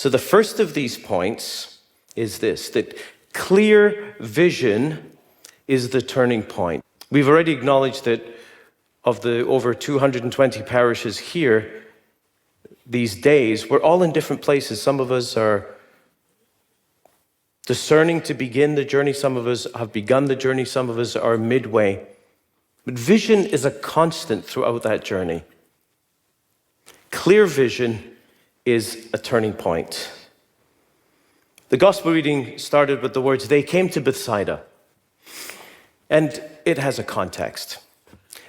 So the first of these points is this, that clear vision is the turning point. We've already acknowledged that of the over 220 parishes here these days, we're all in different places. Some of us are discerning to begin the journey. Some of us have begun the journey. Some of us are midway. But vision is a constant throughout that journey. Clear vision is a turning point. The gospel reading started with the words, "They came to Bethsaida." And it has a context.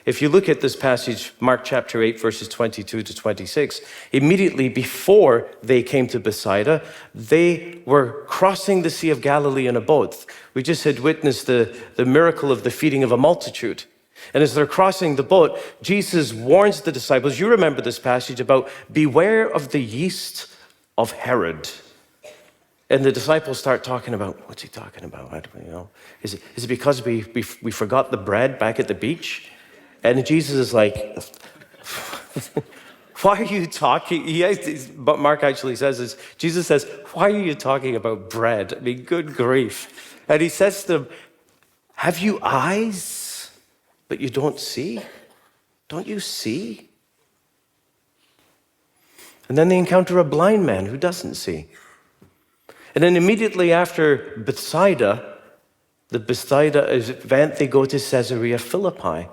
If you look at this passage, Mark chapter 8, verses 22 to 26, immediately before they came to Bethsaida, they were crossing the Sea of Galilee in a boat. We just had witnessed the miracle of the feeding of a multitude. And as they're crossing the boat, Jesus warns the disciples, you remember this passage about beware of the yeast of Herod. And the disciples start talking about, what's he talking about? Is it because we forgot the bread back at the beach? And Jesus is like, why are you talking? But Mark actually says this. Jesus says, why are you talking about bread? I mean, good grief. And he says to them, have you eyes, but you don't see? Don't you see? And then they encounter a blind man who doesn't see. And then immediately after Bethsaida, the Bethsaida event, they go to Caesarea Philippi.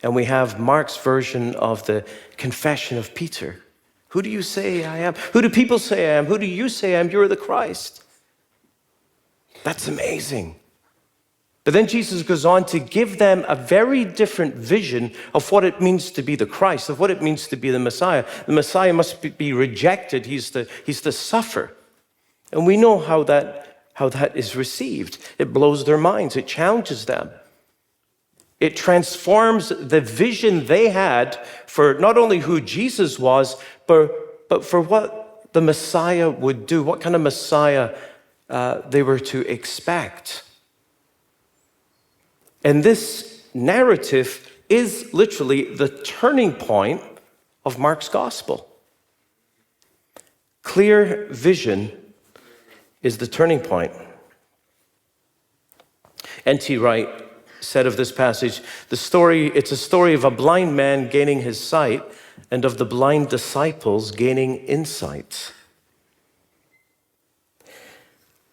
And we have Mark's version of the confession of Peter. Who do you say I am? Who do people say I am? Who do you say I am? You're the Christ. That's amazing. But then Jesus goes on to give them a very different vision of what it means to be the Christ, of what it means to be the Messiah. The Messiah must be rejected. He's the sufferer. And we know how that is received. It blows their minds. It challenges them. It transforms the vision they had for not only who Jesus was, but for what the Messiah would do, what kind of Messiah they were to expect. And this narrative is literally the turning point of Mark's gospel. Clear vision is the turning point. N.T. Wright said of this passage, it's a story of a blind man gaining his sight and of the blind disciples gaining insight.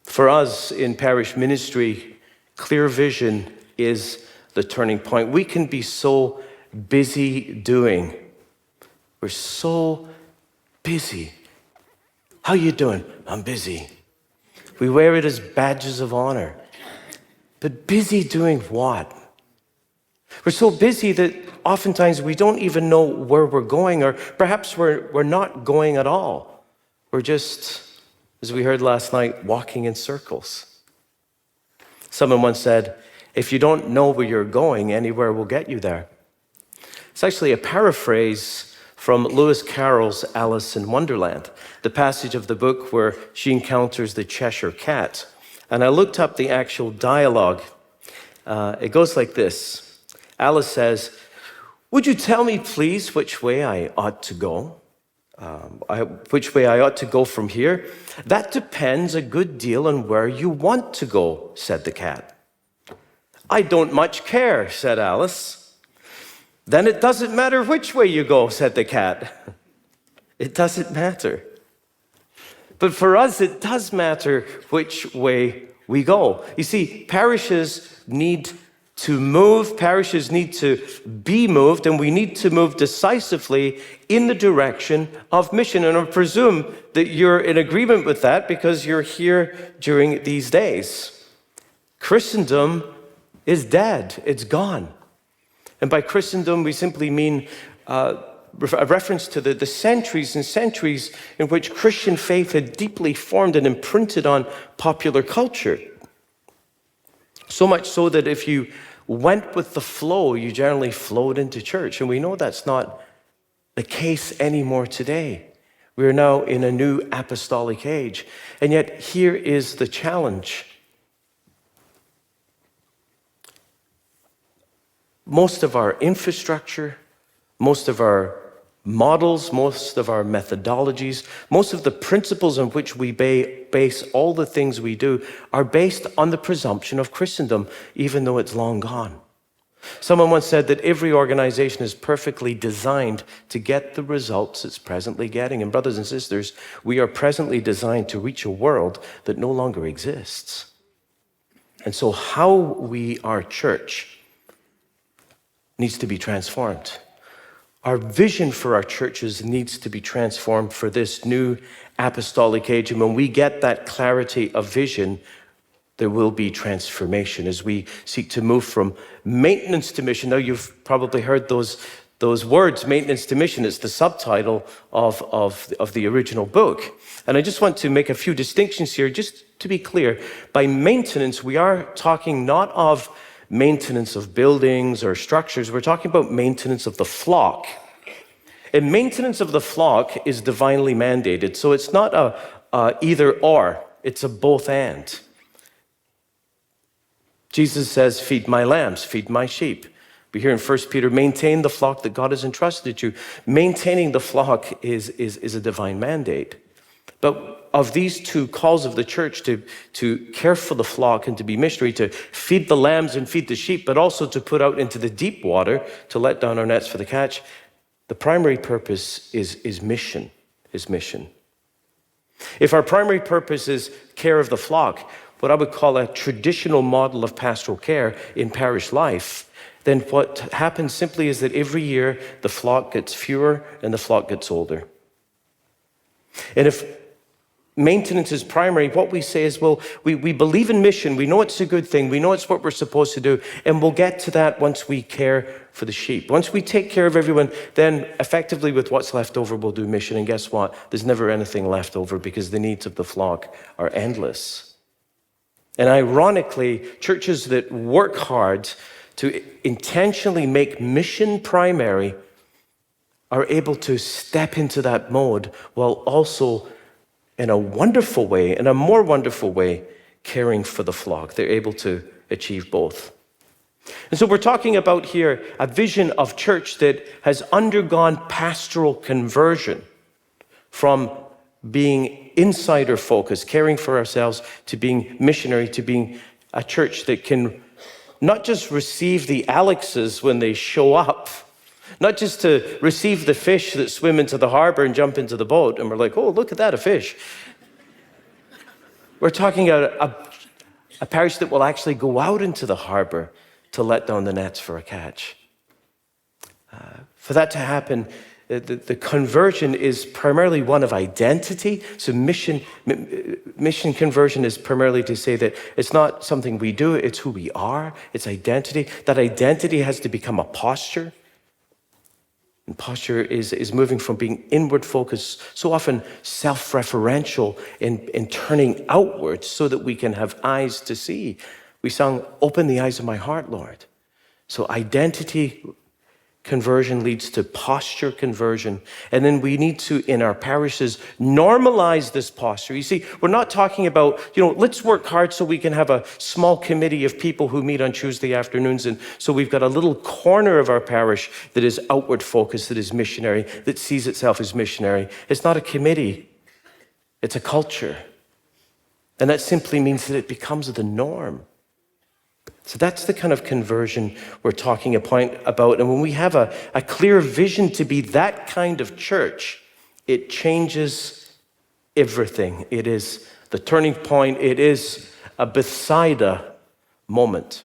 For us in parish ministry, clear vision is the turning point. We can be so busy doing. We're so busy. How you doing? I'm busy. We wear it as badges of honor. But busy doing what? We're so busy that oftentimes we don't even know where we're going, or perhaps we're not going at all. We're just, as we heard last night, walking in circles. Someone once said, if you don't know where you're going, anywhere will get you there. It's actually a paraphrase from Lewis Carroll's Alice in Wonderland, the passage of the book where she encounters the Cheshire Cat. And I looked up the actual dialogue. It goes like this. Alice says, would you tell me, please, which way I ought to go? Which way I ought to go from here? That depends a good deal on where you want to go, said the cat. I don't much care, said Alice. Then it doesn't matter which way you go, said the cat. It doesn't matter. But for us, it does matter which way we go. You see, parishes need to move, parishes need to be moved, and we need to move decisively in the direction of mission. And I presume that you're in agreement with that because you're here during these days. Christendom is dead, it's gone. And by Christendom, we simply mean a reference to the centuries and centuries in which Christian faith had deeply formed and imprinted on popular culture. So much so that if you went with the flow, you generally flowed into church. And we know that's not the case anymore today. We are now in a new apostolic age. And yet here is the challenge. Most of our infrastructure, most of our models, most of our methodologies, most of the principles on which we base all the things we do are based on the presumption of Christendom, even though it's long gone. Someone once said that every organization is perfectly designed to get the results it's presently getting. And brothers and sisters, we are presently designed to reach a world that no longer exists. And so how we are church needs to be transformed. Our vision for our churches needs to be transformed for this new apostolic age. And when we get that clarity of vision, there will be transformation as we seek to move from maintenance to mission. Now, you've probably heard those words, maintenance to mission. It's the subtitle of the original book. And I just want to make a few distinctions here, just to be clear. By maintenance, we are talking not of maintenance of buildings or structures. We're talking about maintenance of the flock. And maintenance of the flock is divinely mandated. So it's not a either or, it's a both and. Jesus says, feed my lambs, feed my sheep. We hear in 1 Peter, maintain the flock that God has entrusted you. Maintaining the flock is a divine mandate. But of these two calls of the church to care for the flock and to be missionary, to feed the lambs and feed the sheep, but also to put out into the deep water to let down our nets for the catch, the primary purpose is mission. If our primary purpose is care of the flock, what I would call a traditional model of pastoral care in parish life, then what happens simply is that every year the flock gets fewer and the flock gets older. And if maintenance is primary, what we say is, well, we believe in mission, we know it's a good thing, we know it's what we're supposed to do, and we'll get to that once we care for the sheep. Once we take care of everyone, then effectively with what's left over, we'll do mission. And guess what? There's never anything left over because the needs of the flock are endless. And ironically, churches that work hard to intentionally make mission primary are able to step into that mode while also, in a wonderful way, in a more wonderful way, caring for the flock. They're able to achieve both. And so we're talking about here a vision of church that has undergone pastoral conversion from being insider focused, caring for ourselves, to being missionary, to being a church that can not just receive the Alexes when they show up, not just to receive the fish that swim into the harbor and jump into the boat, and we're like, oh, look at that, a fish. We're talking about a parish that will actually go out into the harbor to let down the nets for a catch. For that to happen, the conversion is primarily one of identity. So mission conversion is primarily to say that it's not something we do, it's who we are, it's identity. That identity has to become a posture. And posture is moving from being inward focused, so often self-referential, and turning outwards so that we can have eyes to see. We sung, open the eyes of my heart, Lord. So identity conversion leads to posture conversion. And then we need to, in our parishes, normalize this posture. You see, we're not talking about, let's work hard so we can have a small committee of people who meet on Tuesday afternoons. And so we've got a little corner of our parish that is outward focused, that is missionary, that sees itself as missionary. It's not a committee. It's a culture. And that simply means that it becomes the norm. So that's the kind of conversion we're talking about. And when we have a clear vision to be that kind of church, it changes everything. It is the turning point. It is a Bethsaida moment.